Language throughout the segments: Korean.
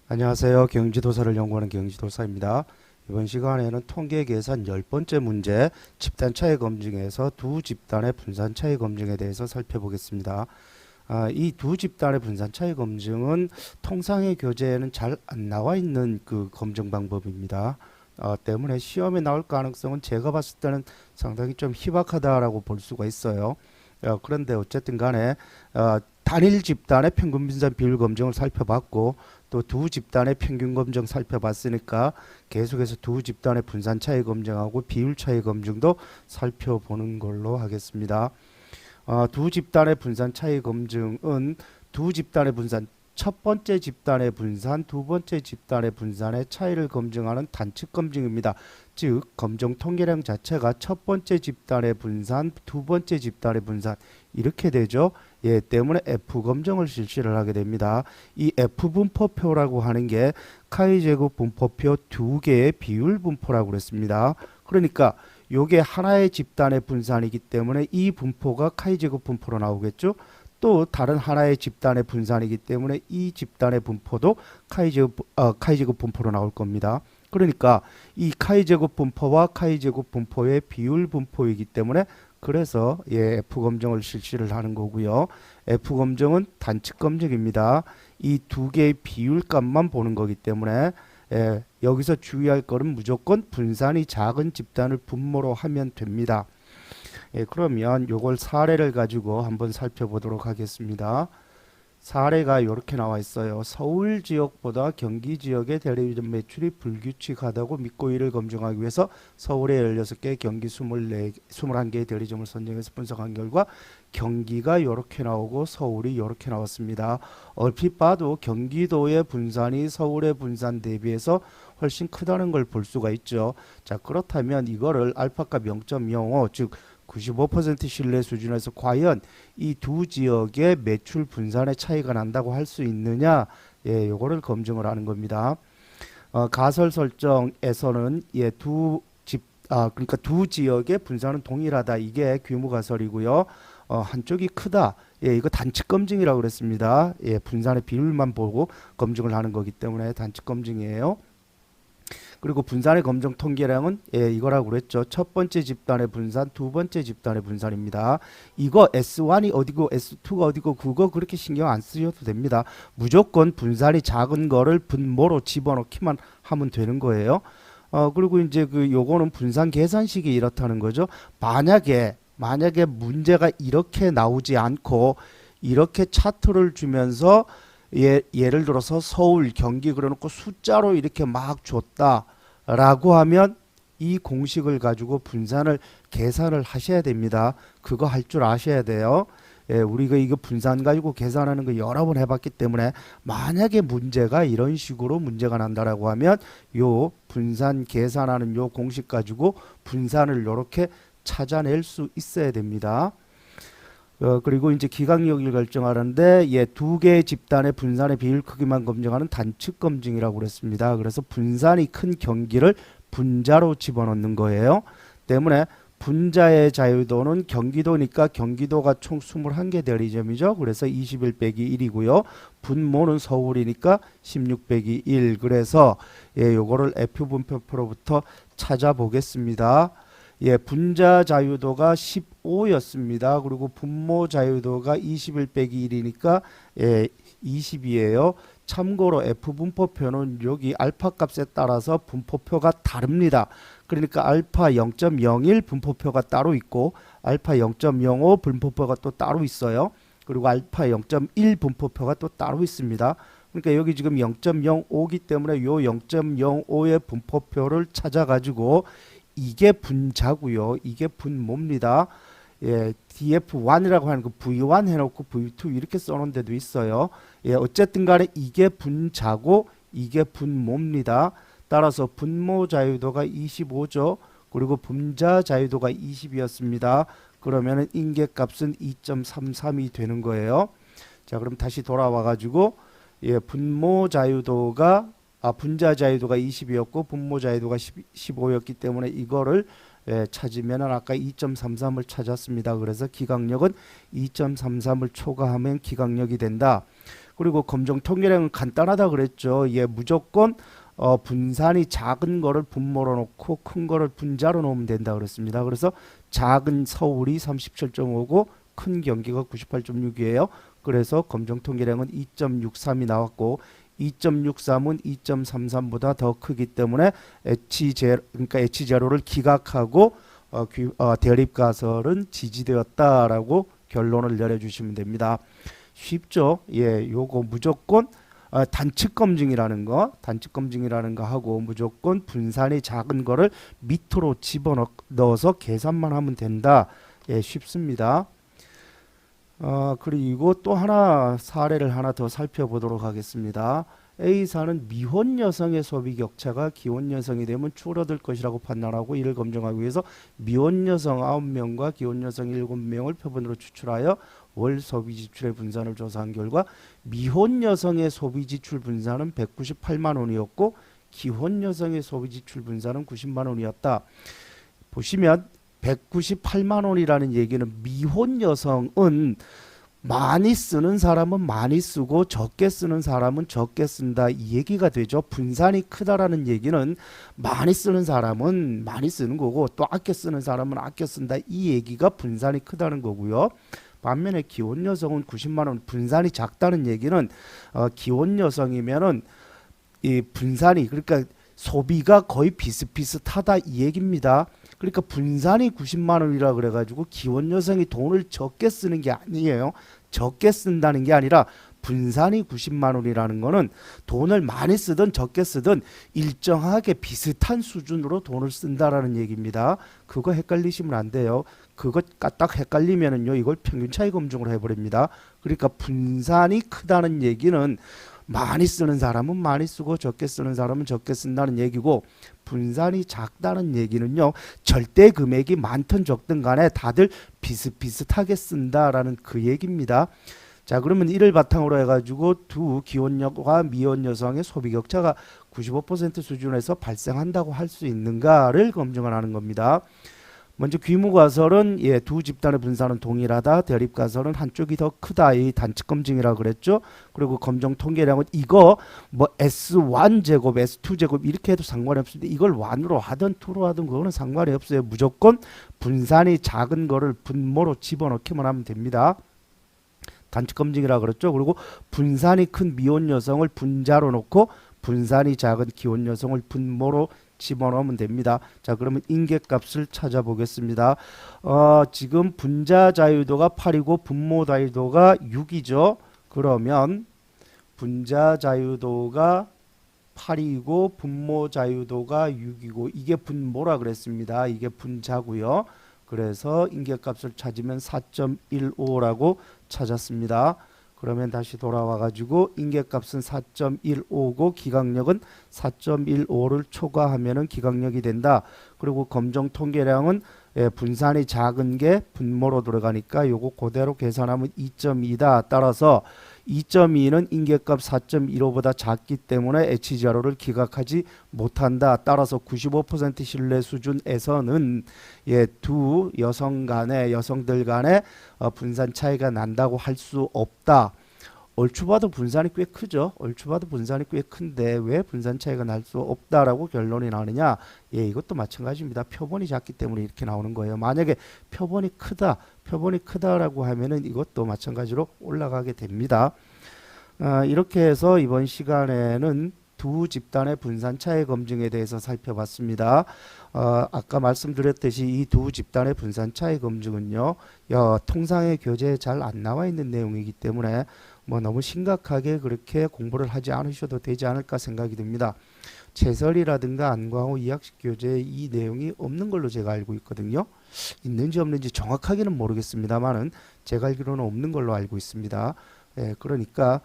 안녕하세요. 경지도사를 연구하는 경지도사입니다. 이번 시간에는 통계 계산 10번째 문제 집단 차이 검증에서 두 집단의 분산 차이 검증에 대해서 살펴보겠습니다. 이 두 집단의 분산 차이 검증은 통상의 교재에는 잘 안 나와 있는 그 검증 방법입니다. 때문에 시험에 나올 가능성은 제가 봤을 때는 상당히 좀 희박하다라고 볼 수가 있어요. 그런데 어쨌든 간에 단일 집단의 평균 분산 비율 검증을 살펴봤고 또 두 집단의 평균 검증 살펴봤으니까 계속해서 두 집단의 분산 차이 검증하고 비율 차이 검증도 살펴보는 걸로 하겠습니다. 두 집단의 분산 차이 검증은 두 집단의 분산, 첫 번째 집단의 분산, 두 번째 집단의 분산의 차이를 검증하는 단축 검증입니다. 즉, 검증 통계량 자체가 첫 번째 집단의 분산, 두 번째 집단의 분산 이렇게 되죠. 때문에 F 검증을 실시를 하게 됩니다. 이 F 분포표라고 하는 게 카이 제곱 분포표 두 개의 비율 분포라고 그랬습니다. 그러니까 요게 하나의 집단의 분산이기 때문에 이 분포가 카이 제곱 분포로 나오겠죠. 또 다른 하나의 집단의 분산이기 때문에 이 집단의 분포도 카이 제곱 분포로 나올 겁니다. 그러니까 이 카이 제곱 분포와 카이 제곱 분포의 비율 분포이기 때문에 그래서 F 검증을 실시를 하는 거고요. F 검증은 단축 검증입니다. 이 두 개의 비율값만 보는 거기 때문에 여기서 주의할 거는 무조건 분산이 작은 집단을 분모로 하면 됩니다. 그러면 요걸 사례를 가지고 한번 살펴보도록 하겠습니다. 사례가 이렇게 나와 있어요. 서울 지역보다 경기 지역의 대리점 매출이 불규칙하다고 믿고 이를 검증하기 위해서 서울에 16개, 경기 21개의 대리점을 선정해서 분석한 결과 경기가 이렇게 나오고 서울이 이렇게 나왔습니다. 얼핏 봐도 경기도의 분산이 서울의 분산 대비해서 훨씬 크다는 걸 볼 수가 있죠. 자, 그렇다면 이거를 알파값 0.05, 즉 95% 신뢰 수준에서 과연 이 두 지역의 매출 분산의 차이가 난다고 할 수 있느냐? 요거를 검증을 하는 겁니다. 가설 설정에서는 그러니까 두 지역의 분산은 동일하다. 이게 규모 가설이고요. 한쪽이 크다. 이거 단축 검증이라고 그랬습니다. 분산의 비율만 보고 검증을 하는 거기 때문에 단축 검증이에요. 그리고 분산의 검증 통계량은 이거라고 그랬죠. 첫 번째 집단의 분산, 두 번째 집단의 분산입니다. 이거 S1이 어디고 S2가 어디고 그거 그렇게 신경 안 쓰셔도 됩니다. 무조건 분산이 작은 거를 분모로 집어넣기만 하면 되는 거예요. 그리고 이제 요거는 분산 계산식이 이렇다는 거죠. 만약에 문제가 이렇게 나오지 않고 이렇게 차트를 주면서 예를 들어서 서울, 경기 그려놓고 숫자로 이렇게 막 줬다라고 하면 이 공식을 가지고 분산을 계산을 하셔야 됩니다. 그거 할 줄 아셔야 돼요. 우리가 이거 분산 가지고 계산하는 거 여러 번 해봤기 때문에 만약에 문제가 이런 식으로 문제가 난다라고 하면 요 분산 계산하는 요 공식 가지고 분산을 이렇게 찾아낼 수 있어야 됩니다. 그리고 이제 기강력을 결정하는데 두 개의 집단의 분산의 비율 크기만 검증하는 단축 검증이라고 그랬습니다. 그래서 분산이 큰 경기를 분자로 집어넣는 거예요. 때문에 분자의 자유도는 경기도니까 경기도가 총 21개 대리점이죠. 그래서 21 빼기 1이고요. 분모는 서울이니까 16 빼기 1. 그래서 요거를 F 분표표로부터 찾아보겠습니다. 분자 자유도가 15였습니다. 그리고 분모 자유도가 21 빼기 1이니까 20이에요. 참고로 F 분포표는 여기 알파 값에 따라서 분포표가 다릅니다. 그러니까 알파 0.01 분포표가 따로 있고 알파 0.05 분포표가 또 따로 있어요. 그리고 알파 0.1 분포표가 또 따로 있습니다. 그러니까 여기 지금 0.05기 때문에 요 0.05의 분포표를 찾아가지고 이게 분자고요. 이게 분모입니다. DF1이라고 하는 그 V1 해놓고 V2 이렇게 써놓은 데도 있어요. 어쨌든 간에 이게 분자고 이게 분모입니다. 따라서 분모 자유도가 25죠. 그리고 분자 자유도가 20이었습니다. 그러면은 인계값은 2.33이 되는 거예요. 자, 그럼 다시 돌아와 가지고 분모 자유도가 분자 자유도가 20이었고 분모 자유도가 15였기 때문에 이거를 찾으면 아까 2.33을 찾았습니다. 그래서 기강력은 2.33을 초과하면 기강력이 된다. 그리고 검정 통계량은 간단하다 그랬죠. 예, 무조건 분산이 작은 거를 분모로 놓고 큰 거를 분자로 놓으면 된다 그랬습니다. 그래서 작은 서울이 37.5고 큰 경기가 98.6이에요. 그래서 검정 통계량은 2.63이 나왔고 2.63은 2.33보다 더 크기 때문에 그러니까 H0를 기각하고 대립가설은 지지되었다라고 결론을 내려주시면 됩니다. 쉽죠? 예, 요거 무조건 단측 검증이라는 거 하고 무조건 분산이 작은 거를 밑으로 집어넣어서 계산만 하면 된다. 예, 쉽습니다. 그리고 또 하나 사례를 하나 더 살펴보도록 하겠습니다. A사는 미혼 여성의 소비 격차가 기혼 여성이 되면 줄어들 것이라고 판단하고 이를 검증하기 위해서 미혼 여성 9명과 기혼 여성 7명을 표본으로 추출하여 월 소비 지출의 분산을 조사한 결과 미혼 여성의 소비 지출 분산은 198만 원이었고 기혼 여성의 소비 지출 분산은 90만 원이었다. 보시면 198만 원이라는 얘기는 미혼 여성은 많이 쓰는 사람은 많이 쓰고 적게 쓰는 사람은 적게 쓴다 이 얘기가 되죠. 분산이 크다라는 얘기는 많이 쓰는 사람은 많이 쓰는 거고 또 아껴 쓰는 사람은 아껴 쓴다 이 얘기가 분산이 크다는 거고요. 반면에 기혼 여성은 90만 원 분산이 작다는 얘기는 기혼 여성이면은 이 분산이 그러니까 소비가 거의 비슷비슷하다 이 얘기입니다. 그러니까 분산이 90만 원이라 그래가지고 기혼 여성이 돈을 적게 쓰는 게 아니에요. 적게 쓴다는 게 아니라 분산이 90만 원이라는 거는 돈을 많이 쓰든 적게 쓰든 일정하게 비슷한 수준으로 돈을 쓴다라는 얘기입니다. 그거 헷갈리시면 안 돼요. 그거 딱 헷갈리면은요 이걸 평균 차이 검증으로 해버립니다. 그러니까 분산이 크다는 얘기는 많이 쓰는 사람은 많이 쓰고 적게 쓰는 사람은 적게 쓴다는 얘기고 분산이 작다는 얘기는요 절대 금액이 많든 적든 간에 다들 비슷비슷하게 쓴다라는 그 얘기입니다. 자 그러면 이를 바탕으로 해가지고 두 기혼과 미혼 여성의 소비 격차가 95% 수준에서 발생한다고 할 수 있는가를 검증하는 겁니다. 먼저 귀무가설은 예, 두 집단의 분산은 동일하다. 대립가설은 한쪽이 더 크다. 이 단측 검증이라 그랬죠. 그리고 검정 통계량은 이거 뭐 S1 제곱, S2 제곱 이렇게 해도 상관이 없습니다. 이걸 1으로 하든 2로 하든 그거는 상관이 없어요. 무조건 분산이 작은 거를 분모로 집어넣기만 하면 됩니다. 단측 검증이라 그랬죠. 그리고 분산이 큰 미혼 여성을 분자로 놓고 분산이 작은 기혼 여성을 분모로 집어넣으면 됩니다. 자 그러면 인계값을 찾아보겠습니다. 지금 분자 자유도가 8이고 분모 자유도가 6이죠. 그러면 분자 자유도가 8이고 분모 자유도가 6이고 이게 분모라 그랬습니다. 이게 분자고요. 그래서 인계값을 찾으면 4.15라고 찾았습니다. 그러면 다시 돌아와 가지고 인계값은 4.15고 기각력은 4.15를 초과하면은 기각력이 된다. 그리고 검정 통계량은 분산이 작은 게 분모로 들어가니까 요거 그대로 계산하면 2.2다. 따라서 2.2는 인계값 4.15보다 작기 때문에 H0를 기각하지 못한다. 따라서 95% 신뢰 수준에서는 두 여성들 간의 분산 차이가 난다고 할 수 없다. 얼추 봐도 분산이 꽤 크죠. 얼추 봐도 분산이 꽤 큰데 왜 분산 차이가 날 수 없다라고 결론이 나느냐. 이것도 마찬가지입니다. 표본이 작기 때문에 이렇게 나오는 거예요. 만약에 표본이 크다라고 하면은 이것도 마찬가지로 올라가게 됩니다. 이렇게 해서 이번 시간에는 두 집단의 분산 차이 검증에 대해서 살펴봤습니다. 아까 말씀드렸듯이 이 두 집단의 분산 차이 검증은요, 통상의 교재에 잘 안 나와 있는 내용이기 때문에 뭐 너무 심각하게 그렇게 공부를 하지 않으셔도 되지 않을까 생각이 듭니다. 채설이라든가 안광호 이학식 교재에 이 내용이 없는 걸로 제가 알고 있거든요. 있는지 없는지 정확하게는 모르겠습니다만은 제가 알기로는 없는 걸로 알고 있습니다. 그러니까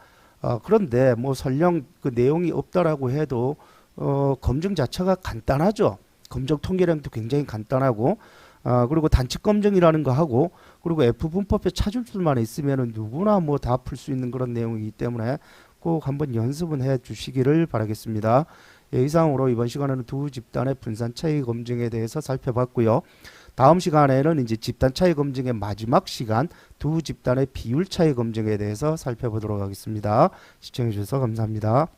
그런데 뭐 설령 그 내용이 없다라고 해도 검증 자체가 간단하죠. 검정 통계량도 굉장히 간단하고 그리고 단측 검증이라는 거 하고 그리고 F분법에 찾을 수만 있으면은 누구나 뭐 다 풀 수 있는 그런 내용이기 때문에 꼭 한번 연습은 해 주시기를 바라겠습니다. 이상으로 이번 시간에는 두 집단의 분산 차이 검증에 대해서 살펴봤고요. 다음 시간에는 이제 집단 차이 검증의 마지막 시간 두 집단의 비율 차이 검증에 대해서 살펴보도록 하겠습니다. 시청해 주셔서 감사합니다.